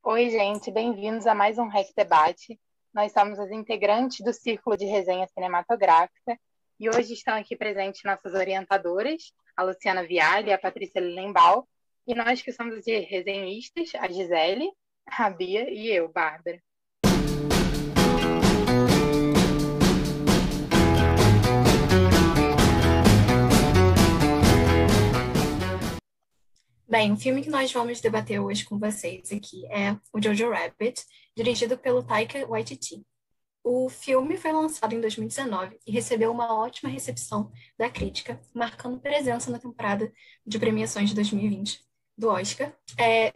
Oi, gente, bem-vindos a mais um REC Debate. Nós somos as integrantes do Círculo de Resenha Cinematográfica e hoje estão aqui presentes nossas orientadoras, a Luciana Viale e a Patrícia Lilenbaum, e nós que somos de resenhistas, a Gisele, a Bia e eu, Bárbara. Bem, o filme que nós vamos debater hoje com vocês aqui é o Jojo Rabbit, dirigido pelo Taika Waititi. O filme foi lançado em 2019 e recebeu uma ótima recepção da crítica, marcando presença na temporada de premiações de 2020 do Oscar,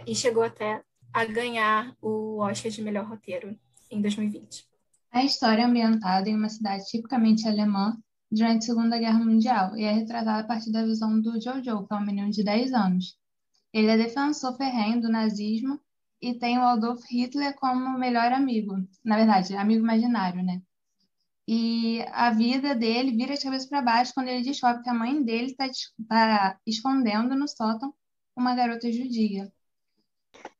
e chegou até a ganhar o Oscar de melhor roteiro em 2020. A história é ambientada em uma cidade tipicamente alemã durante a Segunda Guerra Mundial e é retratada a partir da visão do Jojo, que é um menino de 10 anos. Ele é defensor ferrenho do nazismo e tem o Adolf Hitler como melhor amigo. Na verdade, amigo imaginário, né? E a vida dele vira de cabeça para baixo quando ele descobre que a mãe dele está escondendo no sótão uma garota judia.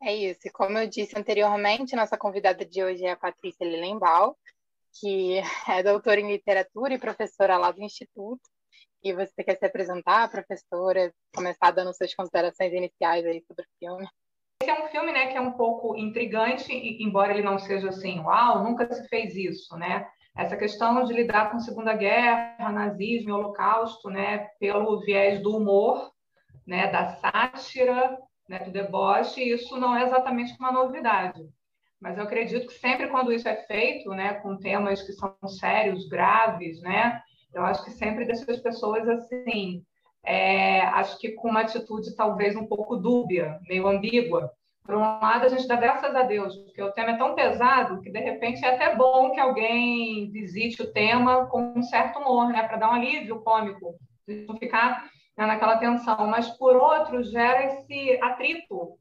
É isso, e como eu disse anteriormente, nossa convidada de hoje é a Patrícia Lilenbaum, que é doutora em literatura e professora lá do Instituto. E você quer se apresentar, professora, começar dando suas considerações iniciais aí sobre o filme? Esse é um filme, né, que é um pouco intrigante, embora ele não seja assim, uau, nunca se fez isso, né? Essa questão de lidar com Segunda Guerra, nazismo e Holocausto, né, pelo viés do humor, né, da sátira, né, do deboche, isso não é exatamente uma novidade. Mas eu acredito que sempre quando isso é feito, né, com temas que são sérios, graves, né, eu acho que sempre deixa as pessoas assim, acho que com uma atitude talvez um pouco dúbia, meio ambígua. Por um lado, a gente dá graças a Deus, porque o tema é tão pesado que, de repente, é até bom que alguém visite o tema com um certo humor, né, para dar um alívio cômico, de não ficar, né, naquela tensão. Mas, por outro, gera esse atrito,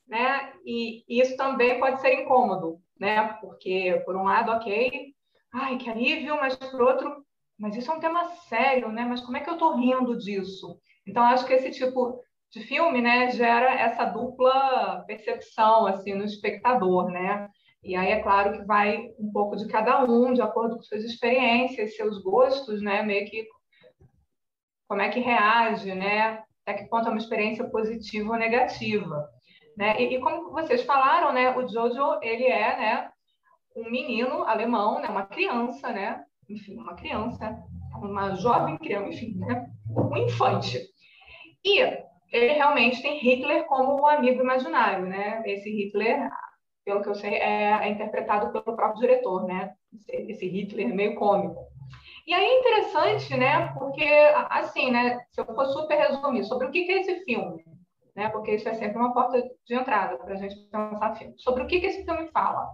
né, e isso também pode ser incômodo, né, porque, por um lado, ok, ai, que alívio, mas, por outro, mas isso é um tema sério, né? Mas como é que eu estou rindo disso? Então, acho que esse tipo de filme, né, gera essa dupla percepção, assim, no espectador, né? E aí é claro que vai um pouco de cada um, de acordo com suas experiências, seus gostos, né? Meio que como é que reage, né? Até que ponto é uma experiência positiva ou negativa, né? E como vocês falaram, né? O Jojo, ele é, né, um menino alemão, né? Uma criança, né? Enfim, uma criança, uma jovem criança, enfim, né? Um infante. E ele realmente tem Hitler como um amigo imaginário, né? Esse Hitler, pelo que eu sei, é interpretado pelo próprio diretor, né? Esse Hitler meio cômico. E aí é interessante, né? Porque, assim, né? Se eu for super resumir sobre o que é esse filme, né? Porque isso é sempre uma porta de entrada para a gente pensar filme. Sobre o que esse filme fala?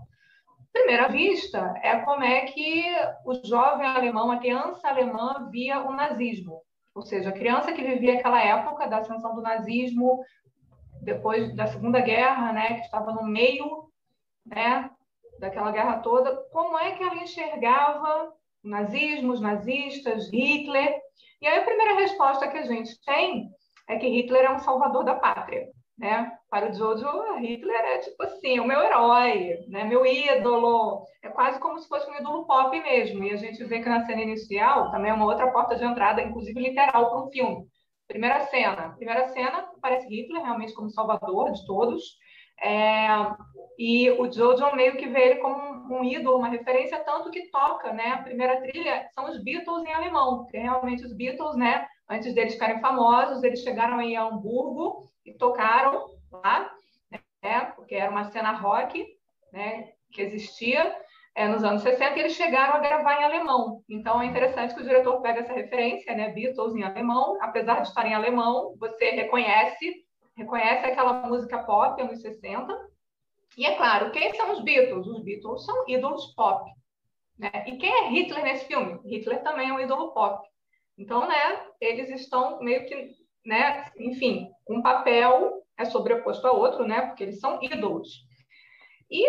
Primeira vista, é como é que o jovem alemão, a criança alemã, via o nazismo. Ou seja, a criança que vivia aquela época da ascensão do nazismo, depois da Segunda Guerra, né, que estava no meio, né, daquela guerra toda, como é que ela enxergava o nazismo, os nazistas, Hitler? E aí a primeira resposta que a gente tem é que Hitler é um salvador da pátria. Né? Para o Jojo, Hitler é tipo assim, o meu herói, né? Meu ídolo. É quase como se fosse um ídolo pop mesmo. E a gente vê que na cena inicial também é uma outra porta de entrada, inclusive literal, para um filme. Primeira cena aparece Hitler realmente como salvador de todos. E o Jojo meio que vê ele como um ídolo, uma referência, tanto que toca, né? A primeira trilha são os Beatles em alemão, porque realmente os Beatles, né? Antes deles ficarem famosos, eles chegaram aí a Hamburgo e tocaram lá, né? Porque era uma cena rock, né? Que existia nos anos 60 e eles chegaram a gravar em alemão. Então é interessante que o diretor pega essa referência, né? Beatles em alemão, apesar de estar em alemão, você reconhece aquela música pop anos 60. E é claro, quem são os Beatles? Os Beatles são ídolos pop. Né? E quem é Hitler nesse filme? Hitler também é um ídolo pop. Então, né, eles estão meio que, né, enfim, um papel é sobreposto a outro, né, porque eles são ídolos. E,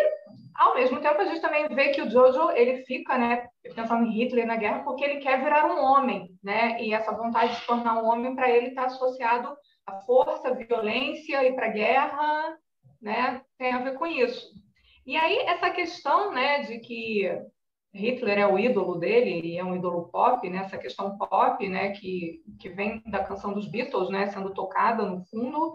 ao mesmo tempo, a gente também vê que o Jojo, ele fica, né, pensando em Hitler na guerra porque ele quer virar um homem, né, e essa vontade de se tornar um homem, para ele, está associado à força, à violência, ir para a guerra, né, tem a ver com isso. E aí, essa questão, né, de que Hitler é o ídolo dele, e é um ídolo pop, né, essa questão pop, né, que vem da canção dos Beatles, né, sendo tocada no fundo,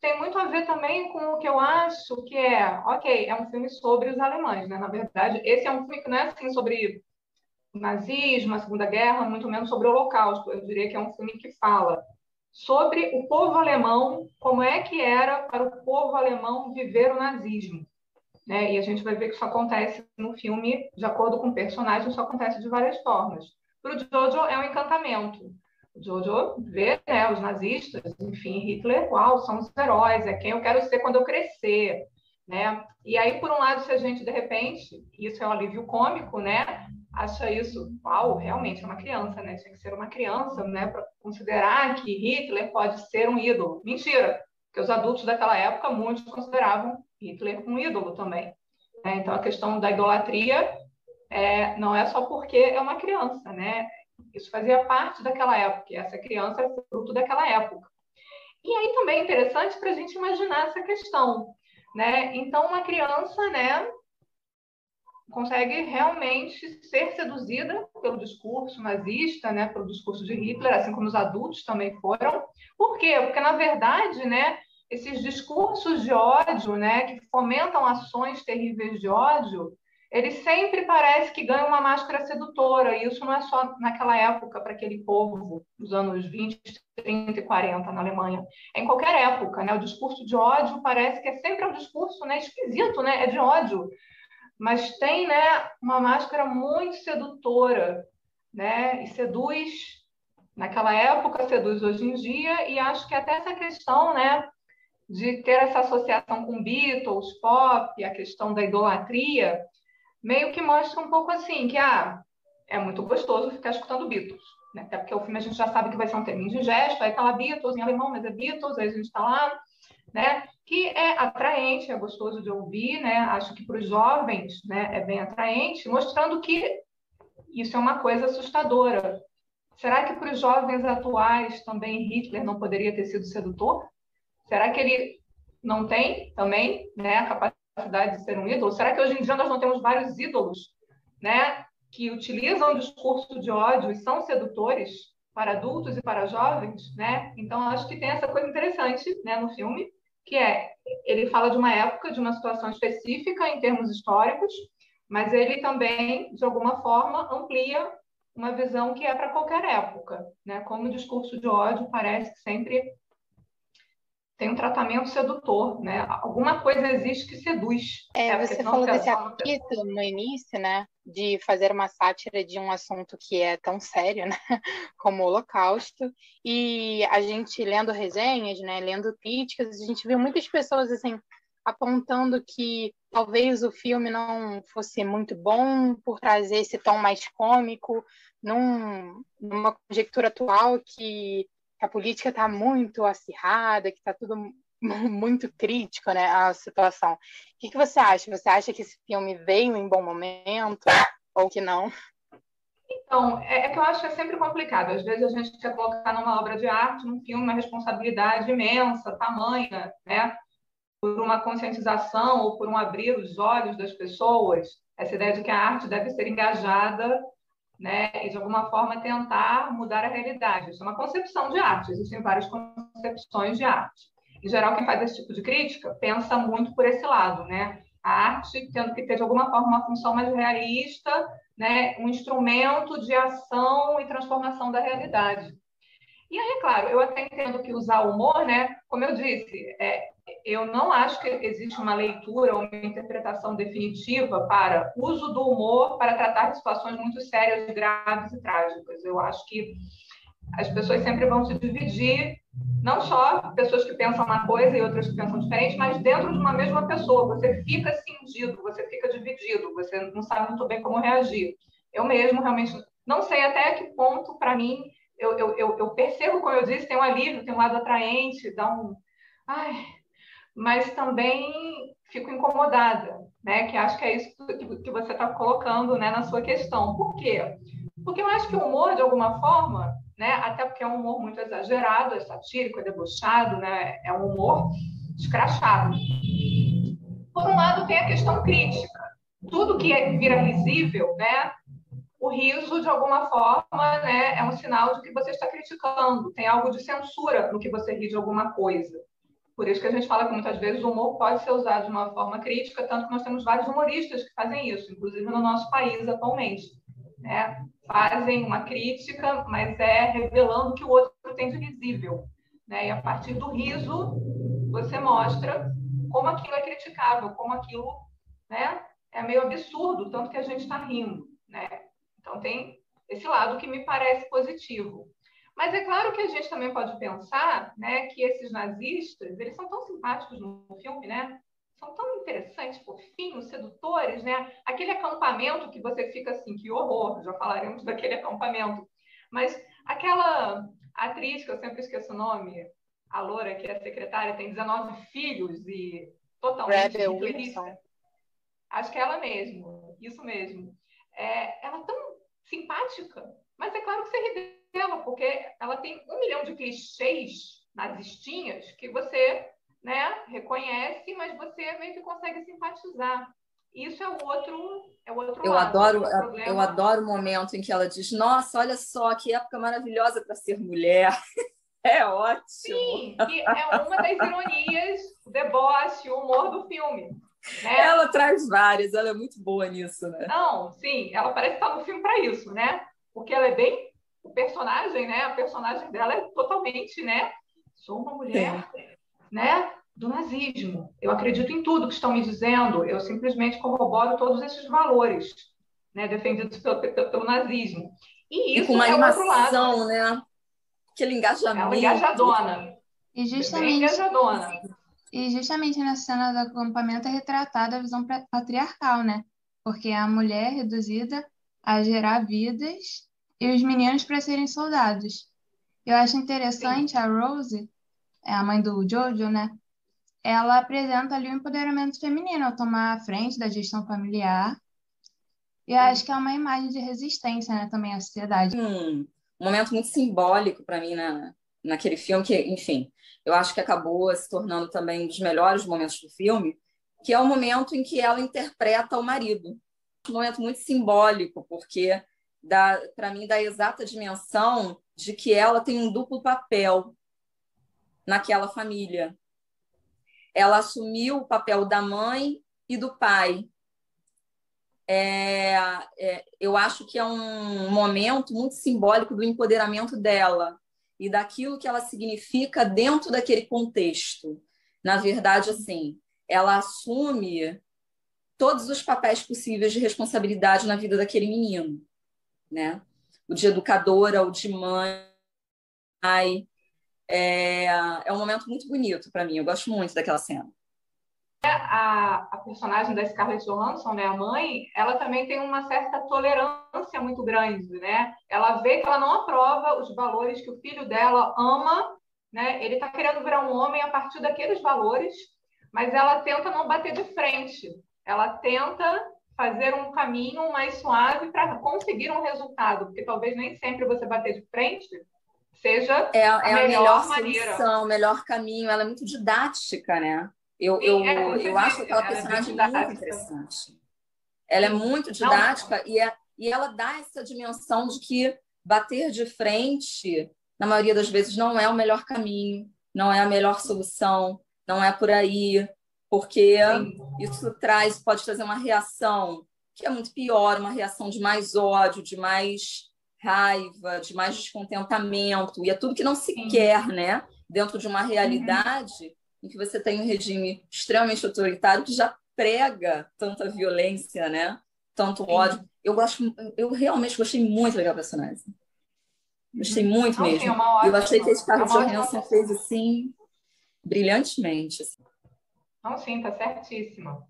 tem muito a ver também com o que eu acho que é um filme sobre os alemães, né? Na verdade, esse é um filme que não é assim sobre o nazismo, a Segunda Guerra, muito menos sobre o Holocausto. Eu diria que é um filme que fala sobre o povo alemão, como é que era para o povo alemão viver o nazismo, né? E a gente vai ver que isso acontece no filme, de acordo com o personagem, isso acontece de várias formas. Para o Jojo é um encantamento. O Jojo vê, né, os nazistas, enfim, Hitler, uau, são os heróis, é quem eu quero ser quando eu crescer, né? E aí, por um lado, se a gente, de repente, isso é um alívio cômico, né? Acha isso, uau, realmente é uma criança, né? Tinha que ser uma criança, né? Para considerar que Hitler pode ser um ídolo. Mentira, porque os adultos daquela época, muitos consideravam Hitler um ídolo também, né? Então, a questão da idolatria não é só porque é uma criança, né? Isso fazia parte daquela época, e essa criança é fruto daquela época. E aí também é interessante para a gente imaginar essa questão, né? Então, uma criança, né, consegue realmente ser seduzida pelo discurso nazista, né, pelo discurso de Hitler, assim como os adultos também foram. Por quê? Porque, na verdade, né, esses discursos de ódio, né, que fomentam ações terríveis de ódio, eles sempre parece que ganham uma máscara sedutora, e isso não é só naquela época, para aquele povo dos anos 20, 30 e 40 na Alemanha. É em qualquer época, né? O discurso de ódio parece que é sempre um discurso, né, esquisito, né? É de ódio, mas tem, né, uma máscara muito sedutora, né? E seduz naquela época, seduz hoje em dia, e acho que até essa questão, né, de ter essa associação com Beatles, pop, a questão da idolatria, meio que mostra um pouco assim, que é muito gostoso ficar escutando Beatles, né? Até porque o filme a gente já sabe que vai ser um termo indigesto, aí tá lá Beatles em alemão, mas é Beatles, aí a gente está lá, né? Que é atraente, é gostoso de ouvir, né? Acho que para os jovens, né, é bem atraente, mostrando que isso é uma coisa assustadora. Será que para os jovens atuais também Hitler não poderia ter sido sedutor? Será que ele não tem também, né, a capacidade de ser um ídolo? Será que hoje em dia nós não temos vários ídolos, né, que utilizam o discurso de ódio e são sedutores para adultos e para jovens, né? Então, acho que tem essa coisa interessante, né, no filme, que ele fala de uma época, de uma situação específica em termos históricos, mas ele também, de alguma forma, amplia uma visão que é para qualquer época, né? Como o discurso de ódio parece que sempre tem um tratamento sedutor, né? Alguma coisa existe que seduz. Você falou desse apetite no início, né? De fazer uma sátira de um assunto que é tão sério, né? Como o Holocausto. E a gente lendo resenhas, né? Lendo críticas, a gente viu muitas pessoas assim apontando que talvez o filme não fosse muito bom por trazer esse tom mais cômico numa conjectura atual que a política está muito acirrada, que está tudo muito crítico, né, a situação. O que você acha? Você acha que esse filme veio em bom momento ou que não? Então, que eu acho que é sempre complicado. Às vezes a gente quer colocar numa obra de arte, num filme, uma responsabilidade imensa, tamanha, né, por uma conscientização ou por um abrir os olhos das pessoas. Essa ideia de que a arte deve ser engajada, né, e de alguma forma tentar mudar a realidade. Isso é uma concepção de arte, existem várias concepções de arte. Em geral, quem faz esse tipo de crítica pensa muito por esse lado, né? A arte tendo que ter, de alguma forma, uma função mais realista, né, um instrumento de ação e transformação da realidade. E aí, é claro, eu até entendo que usar o humor, né, como eu disse, eu não acho que existe uma leitura ou uma interpretação definitiva para uso do humor para tratar de situações muito sérias, graves e trágicas. Eu acho que as pessoas sempre vão se dividir, não só pessoas que pensam uma coisa e outras que pensam diferente, mas dentro de uma mesma pessoa. Você fica cindido, você fica dividido, você não sabe muito bem como reagir. Eu mesmo realmente não sei até que ponto, para mim, eu percebo, como eu disse, tem um alívio, tem um lado atraente, dá um... mas também fico incomodada, né? Que acho que é isso que você está colocando, né, na sua questão. Por quê? Porque eu acho que o humor, de alguma forma, né, até porque é um humor muito exagerado, é satírico, é debochado, né, é um humor escrachado. Por um lado, tem a questão crítica. Tudo que vira risível, né? O riso, de alguma forma, né, é um sinal de que você está criticando. Tem algo de censura no que você ri de alguma coisa. Por isso que a gente fala que muitas vezes o humor pode ser usado de uma forma crítica, tanto que nós temos vários humoristas que fazem isso, inclusive no nosso país atualmente, né? Fazem uma crítica, mas revelando o que o outro tem de risível, né? E a partir do riso, você mostra como aquilo é criticável, como aquilo, né, é meio absurdo, tanto que a gente está rindo, né? Então, tem esse lado que me parece positivo. Mas é claro que a gente também pode pensar, né, que esses nazistas, eles são tão simpáticos no filme, né? São tão interessantes, fofinhos, sedutores, né? Aquele acampamento que você fica assim, que horror, já falaremos daquele acampamento. Mas aquela atriz, que eu sempre esqueço o nome, a loura, que é secretária, tem 19 filhos e totalmente hitlerista. Acho que é ela mesmo, isso mesmo. Ela é tão simpática, mas é claro que você ri dela, porque ela tem 1 milhão de clichês nazistinhas que você, né, reconhece, mas você meio que consegue simpatizar. Isso é o outro lado. Eu adoro o momento em que ela diz: nossa, olha só, que época maravilhosa para ser mulher. É ótimo. Sim, que é uma das ironias, o deboche, o humor do filme. Né? Ela traz várias, ela é muito boa nisso, né? Não, sim, ela parece estar no filme para isso, né? Porque ela é bem o personagem, né? A personagem dela é totalmente, né? Sou uma mulher, né? Do nazismo. Eu acredito em tudo que estão me dizendo. Eu simplesmente corroboro todos esses valores, né? Defendidos pelo nazismo. E isso com uma outro lado, né? Aquele engajamento. É uma engajadona. E justamente nessa cena do acampamento é retratada a visão patriarcal, né? Porque é a mulher reduzida a gerar vidas e os meninos para serem soldados. Eu acho interessante. Sim. A Rose, a mãe do Jojo, né? Ela apresenta ali o empoderamento feminino ao tomar a frente da gestão familiar. E eu acho que é uma imagem de resistência, né, também à sociedade. Um momento muito simbólico para mim naquele filme, que, enfim, eu acho que acabou se tornando também um dos melhores momentos do filme, que é o momento em que ela interpreta o marido. Um momento muito simbólico, porque para mim dá a exata dimensão de que ela tem um duplo papel naquela família. Ela assumiu o papel da mãe e do pai. Eu acho que é um momento muito simbólico do empoderamento dela e daquilo que ela significa dentro daquele contexto. Na verdade, assim, ela assume todos os papéis possíveis de responsabilidade na vida daquele menino, né? O de educadora, o de mãe. É um momento muito bonito para mim. Eu gosto muito daquela cena. A personagem da Scarlett Johansson, né, a mãe, ela também tem uma certa tolerância muito grande, né? Ela vê que ela não aprova os valores que o filho dela ama, né? Ele está querendo virar um homem a partir daqueles valores, mas ela tenta não bater de frente. Ela tenta fazer um caminho mais suave para conseguir um resultado, porque talvez nem sempre você bater de frente seja a melhor maneira. Solução, o melhor caminho. Ela é muito didática, né? Eu acho aquela personagem muito interessante. Ela é muito didática e ela dá essa dimensão de que bater de frente, na maioria das vezes, não é o melhor caminho, não é a melhor solução, não é por aí, porque isso pode trazer uma reação que é muito pior, uma reação de mais ódio, de mais raiva, de mais descontentamento, e é tudo que não se quer, né? Dentro de uma realidade em que você tem um regime extremamente autoritário que já prega tanta violência, né? Tanto ódio. Eu realmente gostei muito daquela personagem. Gostei muito mesmo. Sim, eu achei que a Scarlett Johansson fez assim brilhantemente. Assim. Não, sim, tá certíssima.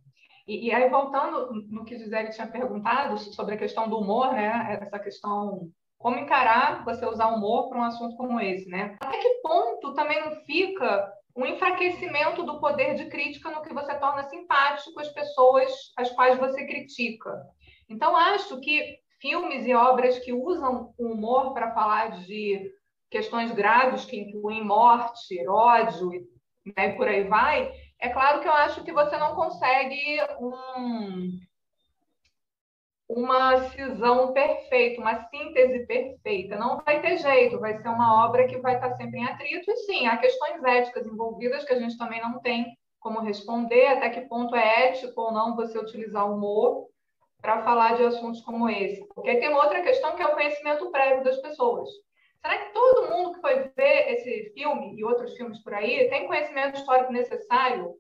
E aí, voltando no que Gisele tinha perguntado sobre a questão do humor, né? Essa questão, como encarar você usar humor para um assunto como esse, né? Até que ponto também não fica um enfraquecimento do poder de crítica no que você torna simpático as pessoas às quais você critica. Então, acho que filmes e obras que usam o humor para falar de questões graves que incluem morte, ódio, né, e por aí vai, é claro que eu acho que você não consegue uma cisão perfeita, uma síntese perfeita. Não vai ter jeito, vai ser uma obra que vai estar sempre em atrito. E sim, há questões éticas envolvidas que a gente também não tem como responder, até que ponto é ético ou não você utilizar o humor para falar de assuntos como esse. Porque tem uma outra questão que é o conhecimento prévio das pessoas. Será que todo mundo que foi ver esse filme e outros filmes por aí tem conhecimento histórico necessário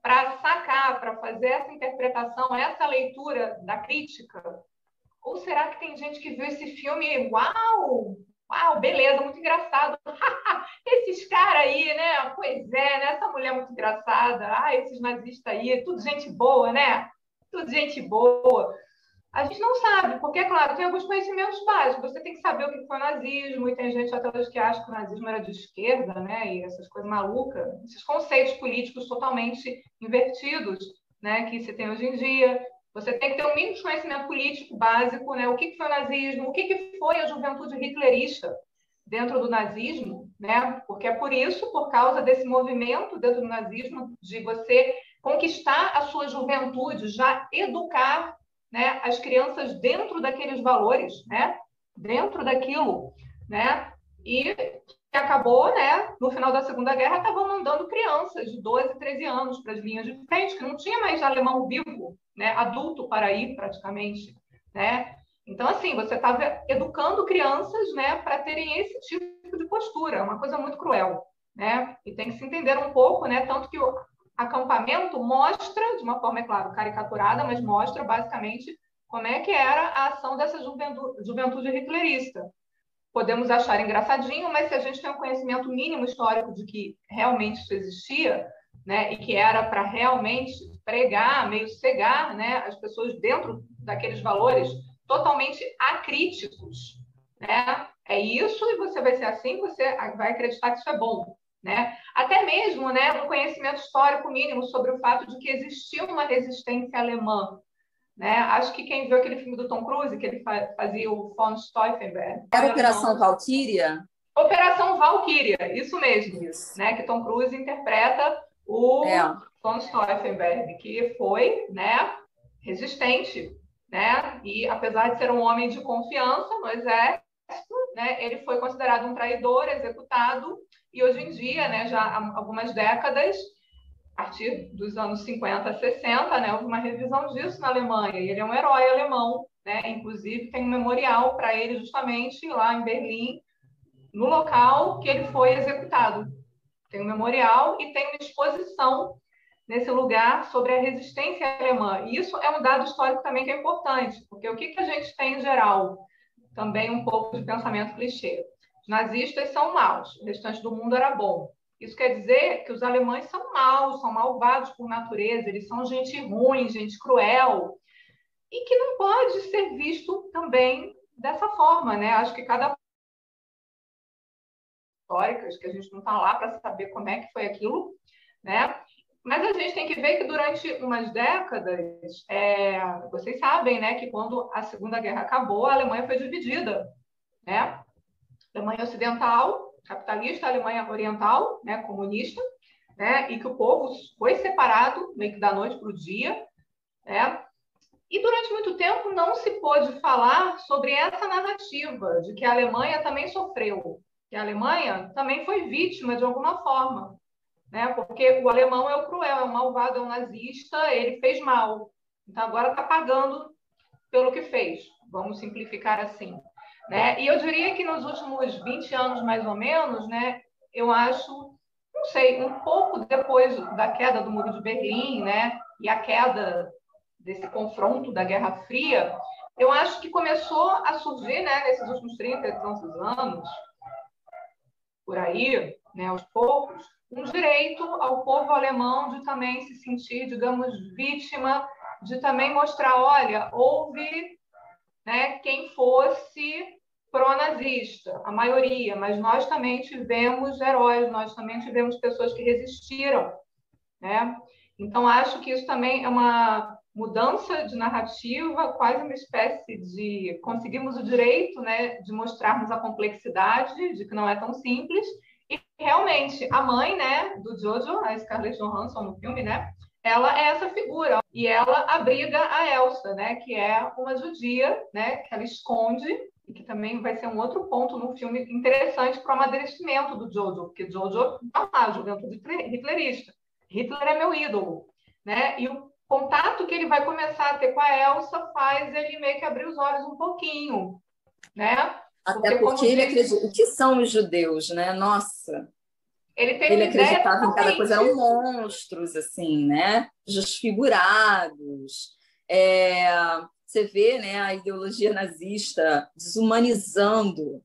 para sacar, para fazer essa interpretação, essa leitura da crítica? Ou será que tem gente que viu esse filme, uau, uau, beleza, muito engraçado. Esses caras aí, né? Pois é, né? Essa mulher muito engraçada. Ah, esses nazistas aí, tudo gente boa, né? Tudo gente boa. A gente não sabe, porque, é claro, tem alguns conhecimentos básicos. Você tem que saber o que foi o nazismo, e tem gente até hoje que acha que o nazismo era de esquerda, né? E essas coisas malucas, esses conceitos políticos totalmente invertidos, né? Que se tem hoje em dia. Você tem que ter um mínimo de conhecimento político básico, né? O que foi o nazismo, o que foi a juventude hitlerista dentro do nazismo, né? Porque é por isso, por causa desse movimento dentro do nazismo, de você conquistar a sua juventude, já educar, né, as crianças dentro daqueles valores, né, dentro daquilo, né, e que acabou, né, no final da Segunda Guerra, estavam mandando crianças de 12, 13 anos para as linhas de frente, que não tinha mais alemão vivo, né, adulto para ir praticamente, né. Então, assim, você estava educando crianças, né, para terem esse tipo de postura, uma coisa muito cruel, né, e tem que se entender um pouco, né, tanto que o acampamento mostra, de uma forma, é claro, caricaturada, mas mostra basicamente como é que era a ação dessa juventude hitlerista. Podemos achar engraçadinho, mas se a gente tem um conhecimento mínimo histórico de que realmente isso existia, né, e que era para realmente pregar, meio cegar, né, as pessoas dentro daqueles valores totalmente acríticos, né? É isso e você vai ser assim, você vai acreditar que isso é bom. Né? Até mesmo, né, no conhecimento histórico mínimo sobre o fato de que existia uma resistência alemã. Né? Acho que quem viu aquele filme do Tom Cruise, que ele fazia o von Stauffenberg. Era Operação Valquíria? Operação Valquíria, isso mesmo. Isso. Né, que Tom Cruise interpreta o von Stauffenberg, que foi, né, resistente. Né? E apesar de ser um homem de confiança no exército, né, ele foi considerado um traidor, executado, e hoje em dia, né, já há algumas décadas, a partir dos anos 50, 60, né, houve uma revisão disso na Alemanha, e ele é um herói alemão, né, inclusive tem um memorial para ele justamente lá em Berlim, no local que ele foi executado. Tem um memorial e tem uma exposição nesse lugar sobre a resistência alemã. E isso é um dado histórico também que é importante, porque o que a gente tem em geral? Também um pouco de pensamento clichê. Os nazistas são maus, o restante do mundo era bom. Isso quer dizer que os alemães são maus, são malvados por natureza, eles são gente ruim, gente cruel, e que não pode ser visto também dessa forma, né? Acho que cada históricas que a gente não está lá para saber como é que foi aquilo, né? Mas a gente tem que ver que durante umas décadas, vocês sabem, né, que quando a Segunda Guerra acabou, a Alemanha foi dividida, né? Alemanha Ocidental, capitalista, Alemanha Oriental, né, comunista, né, e que o povo foi separado meio que da noite para o dia, né? E durante muito tempo não se pôde falar sobre essa narrativa de que a Alemanha também sofreu, que a Alemanha também foi vítima de alguma forma, né? Porque o alemão é o cruel, é o malvado, é o nazista, ele fez mal. Então agora está pagando pelo que fez, vamos simplificar assim. Né? E eu diria que nos últimos 20 anos, mais ou menos, né, eu acho, não sei, um pouco depois da queda do Muro de Berlim, né, e a queda desse confronto da Guerra Fria, eu acho que começou a surgir, né, nesses últimos 30 e tantos anos, por aí, né, aos poucos, um direito ao povo alemão de também se sentir, digamos, vítima, de também mostrar, olha, houve, né, quem fosse pró-nazista, a maioria, mas nós também tivemos heróis, nós também tivemos pessoas que resistiram, né? Então, acho que isso também é uma mudança de narrativa, quase uma espécie de conseguimos o direito, né, de mostrarmos a complexidade, de que não é tão simples, e realmente, a mãe, né, do Jojo, a Scarlett Johansson no filme, né, ela é essa figura. E ela abriga a Elsa, né, que é uma judia, né, que ela esconde, e que também vai ser um outro ponto no filme interessante para o amadurecimento do Jojo, porque Jojo está lá, juventude hitlerista. Hitler é meu ídolo, né? E o contato que ele vai começar a ter com a Elsa faz ele meio que abrir os olhos um pouquinho, né? Até porque ele acredita... O que são os judeus, né? Nossa! Ele acreditava em cada coisa, eram monstros, assim, né? Desfigurados. Você vê, né, a ideologia nazista desumanizando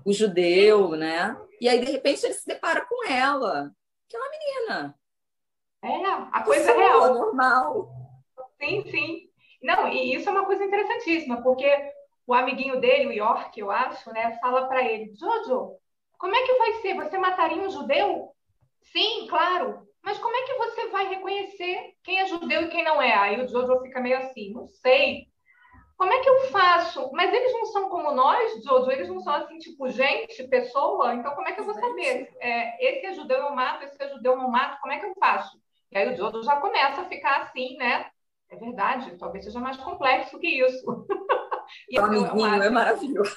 o judeu, né? E aí, de repente, ele se depara com ela, que é uma menina. A coisa real. Normal. Sim, sim. Não, e isso é uma coisa interessantíssima, porque o amiguinho dele, o York, eu acho, né, fala para ele, Jojo, como é que vai ser? Você mataria um judeu? Sim, claro. Mas como é que você vai reconhecer quem é judeu e quem não é? Aí o Jojo fica meio assim, não sei. Como é que eu faço? Mas eles não são como nós, Jojo? Eles não são assim, tipo, gente, pessoa? Então como é que eu vou saber? Esse é judeu, eu mato, esse é judeu, eu não mato, como é que eu faço? E aí o Jojo já começa a ficar assim, né? É verdade, talvez seja mais complexo que isso. E o amiguinho é maravilhoso.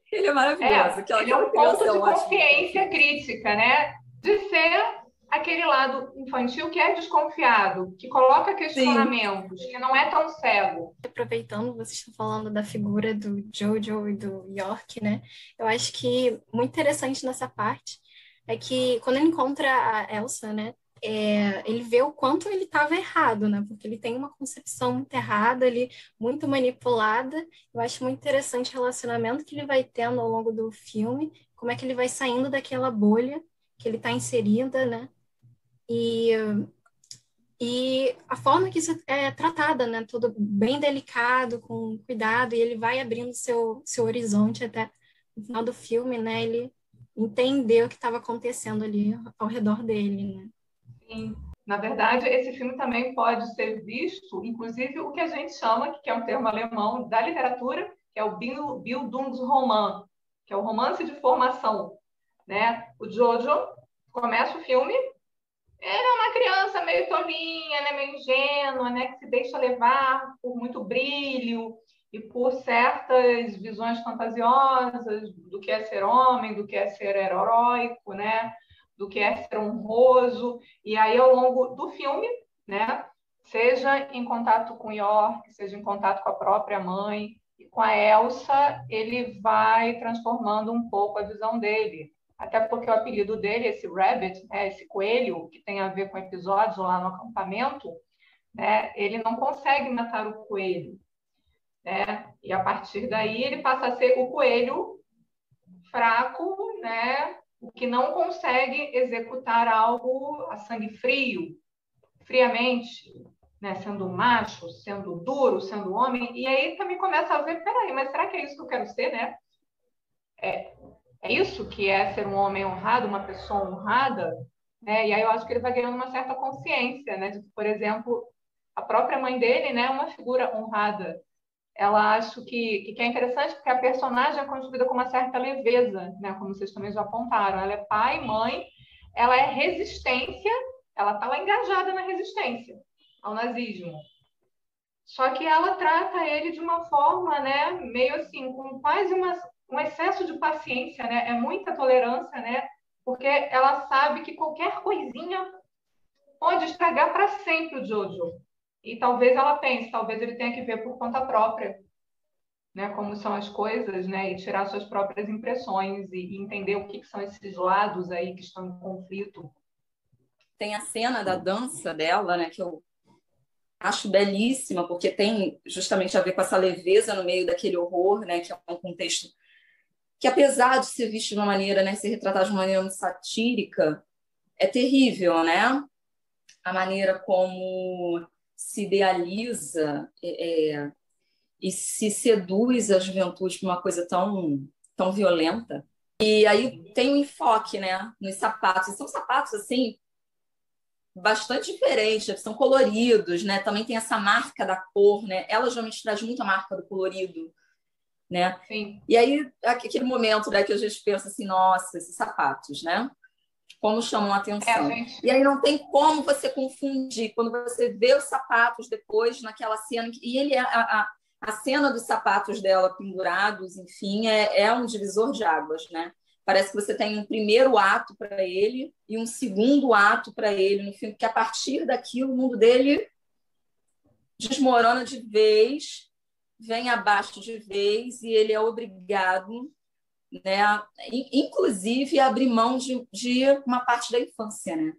Ele é maravilhoso. Ele é um ponto de consciência crítica, né? De ser aquele lado infantil que é desconfiado, que coloca questionamentos, que não é tão cego. Aproveitando, vocês estão falando da figura do Jojo e do York, né? Eu acho que muito interessante nessa parte é que quando ele encontra a Elsa, né? Ele vê o quanto ele estava errado, né? Porque ele tem uma concepção muito errada, ali, muito manipulada. Eu acho muito interessante o relacionamento que ele vai tendo ao longo do filme, como é que ele vai saindo daquela bolha que ele está inserida, né? E a forma que isso é tratada, né? Tudo bem delicado, com cuidado, e ele vai abrindo seu horizonte até no final do filme, né? Ele entendeu o que estava acontecendo ali ao redor dele, né? Sim. Na verdade, esse filme também pode ser visto, inclusive, o que a gente chama, que é um termo alemão da literatura, que é o Bildungsroman, que é o romance de formação, né? O Jojo começa o filme, ele é uma criança meio tolinha, né? Meio ingênua, né? Que se deixa levar por muito brilho e por certas visões fantasiosas do que é ser homem, do que é ser heróico, né? Do que é ser honroso. E aí, ao longo do filme, né? Seja em contato com York, seja em contato com a própria mãe e com a Elsa, ele vai transformando um pouco a visão dele. Até porque o apelido dele, esse Rabbit, né, esse coelho, que tem a ver com episódios lá no acampamento, né, ele não consegue matar o coelho. Né? E a partir daí ele passa a ser o coelho fraco, né, o que não consegue executar algo a sangue frio, friamente, né, sendo macho, sendo duro, sendo homem. E aí também começa a ver, peraí, mas será que é isso que eu quero ser, né? É isso que é ser um homem honrado, uma pessoa honrada, né? E aí eu acho que ele vai ganhando uma certa consciência, né? De que, por exemplo, a própria mãe dele, né, é uma figura honrada. Ela acho que é interessante porque a personagem é construída com uma certa leveza, né? Como vocês também já apontaram. Ela é pai, mãe, ela é resistência, ela está lá engajada na resistência ao nazismo. Só que ela trata ele de uma forma, né, meio assim, com quase um excesso de paciência, né? É muita tolerância, né? Porque ela sabe que qualquer coisinha pode estragar para sempre o Jojo. E talvez ela pense, talvez ele tenha que ver por conta própria, né? Como são as coisas, né? E tirar suas próprias impressões e entender o que são esses lados aí que estão em conflito. Tem a cena da dança dela, né? Que eu acho belíssima, porque tem justamente a ver com essa leveza no meio daquele horror, né? Que é um contexto que, apesar de ser visto de uma maneira, né? Ser retratado de uma maneira muito satírica, é terrível, né? A maneira como se idealiza e se seduz a juventude por uma coisa tão violenta. E aí tem um enfoque, né? Nos sapatos. São sapatos, assim, bastante diferentes, são coloridos, né? Também tem essa marca da cor, né? Ela geralmente traz muito a marca do colorido né? Sim. E aí, aquele momento, né, que a gente pensa assim, nossa, esses sapatos, né? Como chamam a atenção. E aí não tem como você confundir quando você vê os sapatos depois naquela cena, e ele a cena dos sapatos dela pendurados, enfim, é um divisor de águas, né? Parece que você tem um primeiro ato para ele e um segundo ato para ele no filme, que a partir daquilo o mundo dele desmorona de vez, vem abaixo de vez, e ele é obrigado, né, inclusive a abrir mão de uma parte da infância, né?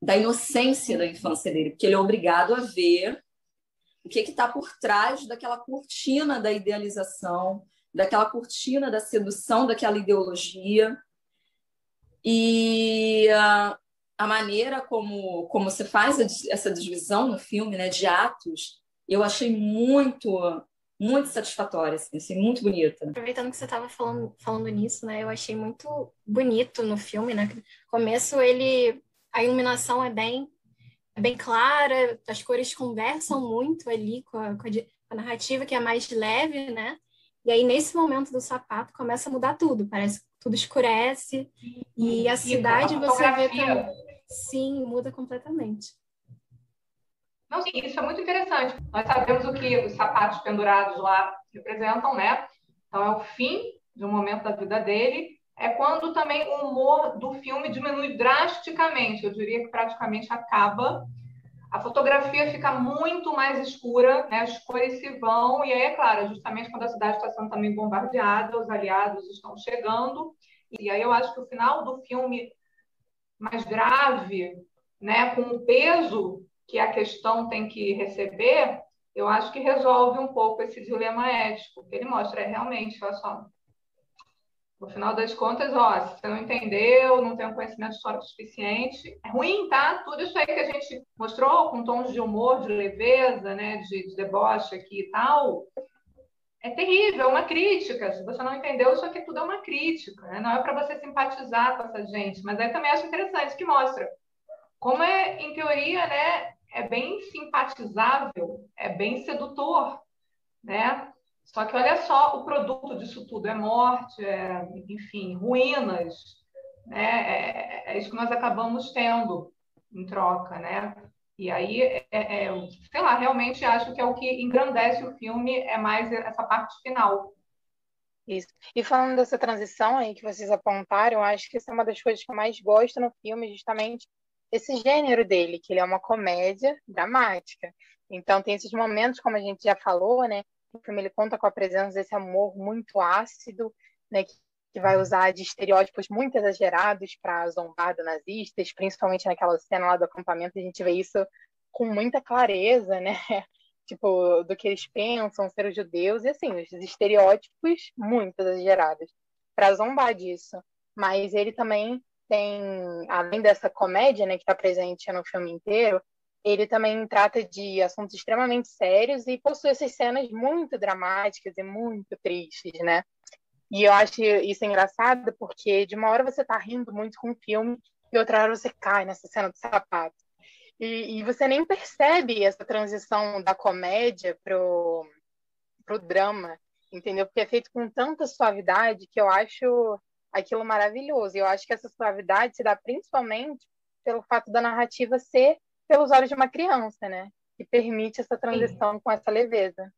Da inocência da infância dele, porque ele é obrigado a ver o que está por trás daquela cortina da idealização, daquela cortina da sedução, daquela ideologia. E a maneira como você faz essa divisão no filme, né, de atos, eu achei muito satisfatória, assim, muito bonita. Aproveitando que você estava falando nisso, né, eu achei muito bonito no filme, né? No começo a iluminação é bem clara, as cores conversam muito ali com a narrativa, que é mais leve, né? E aí, nesse momento do sapato, começa a mudar tudo. Parece que tudo escurece. E a cidade, você vê também. Sim, muda completamente. Não, sim, isso é muito interessante. Nós sabemos o que os sapatos pendurados lá representam, né? Então, é o fim de um momento da vida dele. É quando também o humor do filme diminui drasticamente. Eu diria que praticamente acaba. A fotografia fica muito mais escura, né? As cores se vão, e aí, é claro, justamente quando a cidade está sendo também bombardeada, os aliados estão chegando, e aí eu acho que o final do filme mais grave, né, com o peso que a questão tem que receber, eu acho que resolve um pouco esse dilema ético, que ele mostra, realmente, olha só, no final das contas, ó, se você não entendeu, não tem um conhecimento histórico suficiente, é ruim, tá? Tudo isso aí que a gente mostrou com tons de humor, de leveza, né, de deboche aqui e tal, é terrível, é uma crítica. Se você não entendeu, isso aqui tudo é uma crítica, né? Não é para você simpatizar com essa gente, mas aí também acho interessante que mostra como em teoria, né, é bem simpatizável, é bem sedutor, né? Só que olha só, o produto disso tudo é morte, enfim, ruínas, né? É isso que nós acabamos tendo em troca, né? E aí, sei lá, realmente acho que é o que engrandece o filme, é mais essa parte final. Isso. E falando dessa transição aí que vocês apontaram, eu acho que essa é uma das coisas que eu mais gosto no filme, justamente esse gênero dele, que ele é uma comédia dramática. Então tem esses momentos, como a gente já falou, né? O filme ele conta com a presença desse amor muito ácido, né, que vai usar de estereótipos muito exagerados para zombar de nazistas, principalmente naquela cena lá do acampamento, a gente vê isso com muita clareza, né? Tipo, do que eles pensam ser os judeus, e assim, os estereótipos muito exagerados para zombar disso. Mas ele também tem, além dessa comédia, né, que está presente no filme inteiro, ele também trata de assuntos extremamente sérios e possui essas cenas muito dramáticas e muito tristes, né? E eu acho isso engraçado porque de uma hora você tá rindo muito com o filme e outra hora você cai nessa cena do sapato. E você nem percebe essa transição da comédia pro drama, entendeu? Porque é feito com tanta suavidade que eu acho aquilo maravilhoso. E eu acho que essa suavidade se dá principalmente pelo fato da narrativa ser pelos olhos de uma criança, né? Que permite essa transição com essa leveza.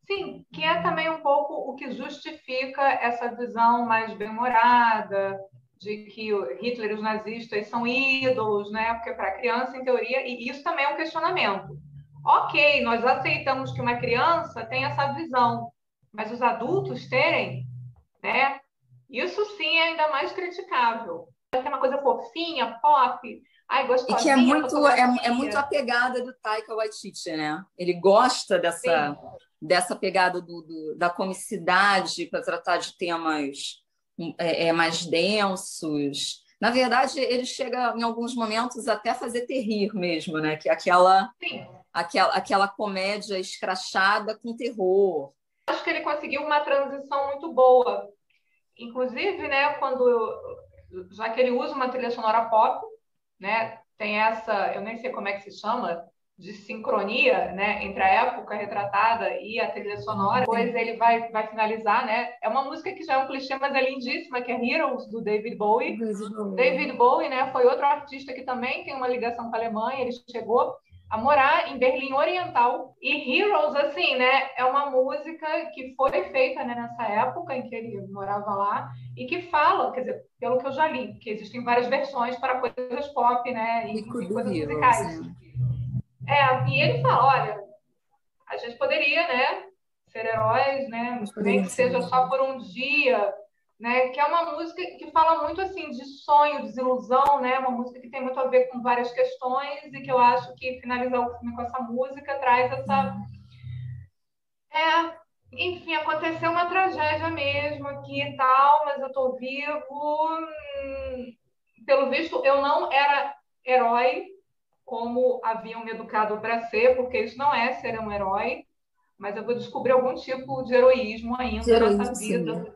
Sim, que é também um pouco o que justifica essa visão mais bem-humorada, de que Hitler e os nazistas são ídolos, né? Porque para a criança, em teoria, e isso também é um questionamento. Ok, nós aceitamos que uma criança tem essa visão, mas os adultos terem, né? Isso sim é ainda mais criticável. É uma coisa fofinha, pop, ai, gostosinha. E que é muito a pegada do Taika Waititi, né? Ele gosta dessa pegada da comicidade para tratar de temas mais densos. Na verdade, ele chega, em alguns momentos, até a fazer terrir mesmo, né? Que é aquela comédia escrachada com terror. Acho que ele conseguiu uma transição muito boa. Inclusive, né, já que ele usa uma trilha sonora pop, né, tem essa, eu nem sei como é que se chama, de sincronia, né, entre a época retratada e a trilha sonora. Depois ele vai finalizar, né? É uma música que já é um clichê, mas é lindíssima, que é Heroes, do David Bowie. David Bowie, né, foi outro artista que também tem uma ligação com a Alemanha. Ele chegou a morar em Berlim Oriental. E Heroes, assim, né, é uma música que foi feita, né, nessa época em que ele morava lá e que fala, quer dizer, pelo que eu já li, que existem várias versões para coisas pop, né, e coisas musicais. E ele fala, olha, a gente poderia, né, ser heróis, né, nem que seja só por um dia, né, que é uma música que fala muito, assim, de sonho, desilusão, né, uma música que tem muito a ver com várias questões e que eu acho que finalizar o filme com essa música traz essa... enfim, aconteceu uma tragédia mesmo aqui e tal, mas eu tô vivo. Pelo visto, eu não era herói, como haviam me educado para ser, porque isso não é ser um herói, mas eu vou descobrir algum tipo de heroísmo ainda nessa vida. Sim.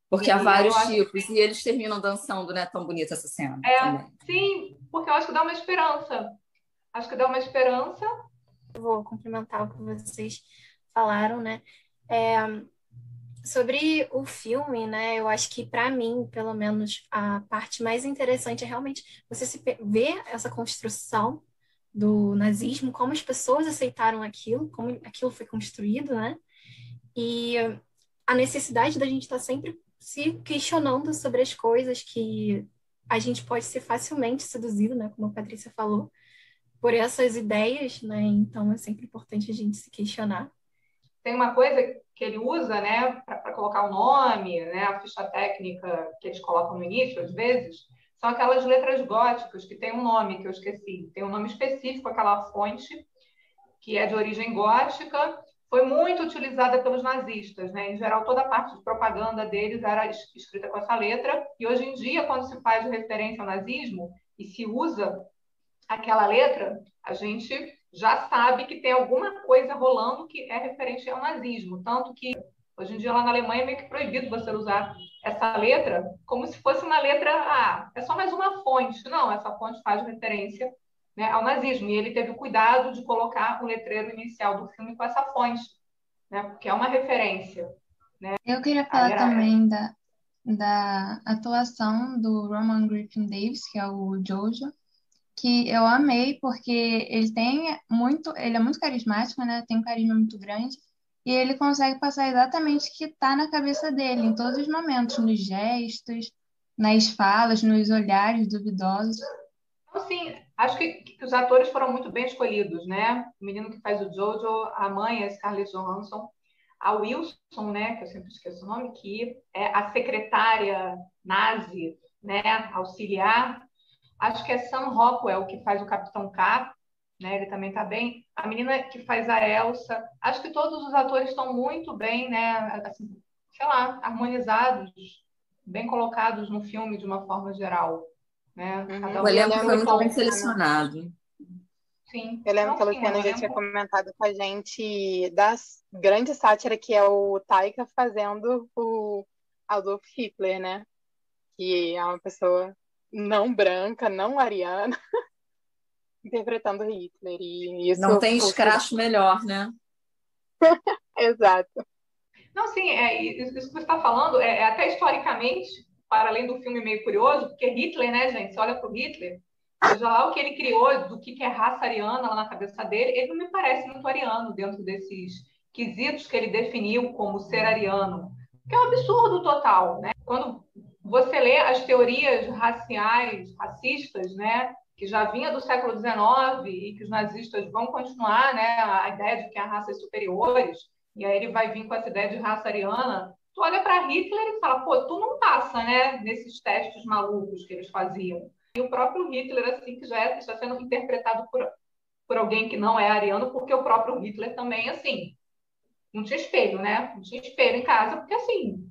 Porque há vários tipos, e eles terminam dançando, né? Tão bonita essa cena também. Sim, porque eu acho que dá uma esperança. Acho que dá uma esperança. Eu vou complementar o que vocês falaram, né? Sobre o filme, né? Eu acho que, para mim, pelo menos, a parte mais interessante é realmente você ver essa construção do nazismo, como as pessoas aceitaram aquilo, como aquilo foi construído, né? E a necessidade da gente estar sempre se questionando sobre as coisas que a gente pode ser facilmente seduzido, né? Como a Patrícia falou, por essas ideias, né? Então, é sempre importante a gente se questionar. Tem uma coisa que ele usa, né, para colocar o nome, né, a ficha técnica que eles colocam no início, às vezes, são aquelas letras góticas que tem um nome que eu esqueci. Tem um nome específico, aquela fonte, que é de origem gótica, foi muito utilizada pelos nazistas, né? Em geral, toda a parte de propaganda deles era escrita com essa letra, e hoje em dia, quando se faz referência ao nazismo e se usa aquela letra, a gente já sabe que tem alguma coisa rolando que é referente ao nazismo. Tanto que, hoje em dia, lá na Alemanha, é meio que proibido você usar essa letra como se fosse uma letra, é só mais uma fonte. Não, essa fonte faz referência, né, ao nazismo. E ele teve o cuidado de colocar o letreiro inicial do filme com essa fonte, né, porque é uma referência. Né? Eu queria falar também da atuação do Roman Griffin Davis, que é o Jojo, que eu amei porque ele é muito carismático, né? Tem um carisma muito grande e ele consegue passar exatamente o que está na cabeça dele em todos os momentos, nos gestos, nas falas, nos olhares duvidosos. Então, sim, acho que os atores foram muito bem escolhidos, né? O menino que faz o Jojo, a mãe é Scarlett Johansson, a Wilson, né? Que eu sempre esqueço o nome, que é a secretária nazi, né? Auxiliar. Acho que é Sam Rockwell que faz o Capitão K, né? Ele também está bem. A menina que faz a Elsa. Acho que todos os atores estão muito bem, né? Assim, sei lá, harmonizados, bem colocados no filme de uma forma geral, né? O elenco foi muito bem selecionado. Sim. Eu lembro que a Luciana já tinha comentado com a gente da grande sátira que é o Taika fazendo o Adolf Hitler, né? Que é uma pessoa não branca, não ariana, interpretando Hitler. E isso, não tem escracho melhor, né? Exato. Não, sim, isso que você está falando é até historicamente, para além do filme meio curioso, porque Hitler, né, gente? Você olha para o Hitler, seja lá o que ele criou, do que é raça ariana lá na cabeça dele, ele não me parece muito ariano dentro desses quesitos que ele definiu como ser ariano, que é um absurdo total, né? Quando você lê as teorias raciais, racistas, né, que já vinha do século XIX e que os nazistas vão continuar, né, a ideia de que há raças superiores, e aí ele vai vir com essa ideia de raça ariana, tu olha para Hitler e fala, pô, tu não passa, né, nesses testes malucos que eles faziam. E o próprio Hitler, assim, que já está sendo interpretado por alguém que não é ariano, porque o próprio Hitler também, assim, não tinha espelho, né? Não tinha espelho em casa, porque, assim,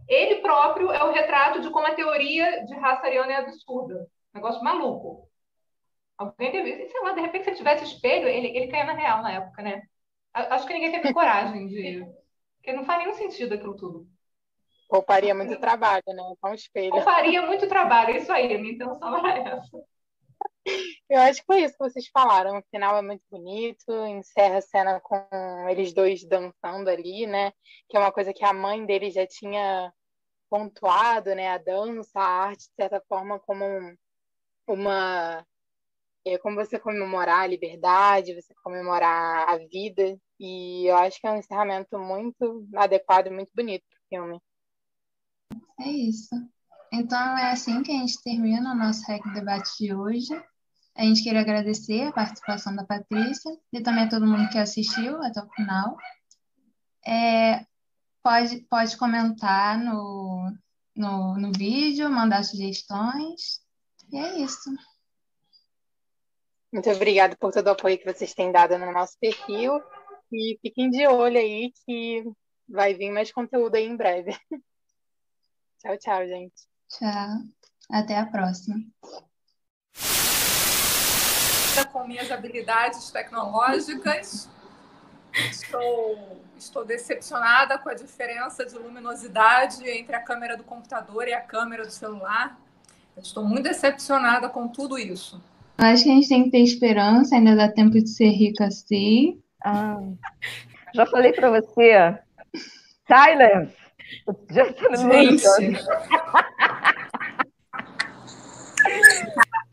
ele próprio é o retrato de como a teoria de raça ariana é absurda. Negócio maluco. Alguém deve, sei lá, de repente, se ele tivesse espelho, ele caía na real na época, né? Acho que ninguém teve coragem de... Porque não faz nenhum sentido aquilo tudo. Pouparia muito trabalho, né? Com o espelho. Pouparia muito trabalho, isso aí. A minha intenção era essa. Eu acho que foi isso que vocês falaram. O final é muito bonito, encerra a cena com eles dois dançando ali, né? Que é uma coisa que a mãe dele já tinha pontuado, né? A dança, a arte, de certa forma, como uma. Como você comemorar a liberdade, você comemorar a vida. E eu acho que é um encerramento muito adequado e muito bonito pro filme. É isso. Então é assim que a gente termina o nosso REC Debate de hoje. A gente queria agradecer a participação da Patrícia e também a todo mundo que assistiu até o final. Pode comentar no vídeo, mandar sugestões. E é isso. Muito obrigada por todo o apoio que vocês têm dado no nosso perfil. E fiquem de olho aí que vai vir mais conteúdo aí em breve. Tchau, tchau, gente. Tchau. Até a próxima. Com minhas habilidades tecnológicas, estou decepcionada com a diferença de luminosidade entre a câmera do computador e a câmera do celular. Estou muito decepcionada com tudo isso. Acho que a gente tem que ter esperança, ainda dá tempo de ser rica assim. Já falei para você. Silence! Gente.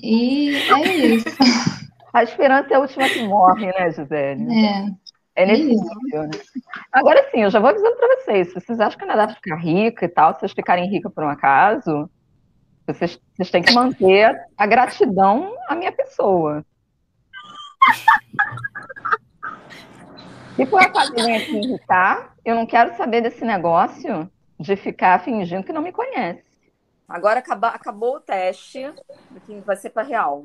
E é isso. A esperança é a última que morre, né, Gisele? É nesse nível, né? Agora sim, eu já vou avisando para vocês. Se vocês acham que a Canadá vai ficar rica e tal, se vocês ficarem ricas por um acaso, vocês têm que manter a gratidão à minha pessoa. Se por acaso alguém aqui irritar, eu não quero saber desse negócio de ficar fingindo que não me conhece. Agora acabou o teste, que vai ser para real.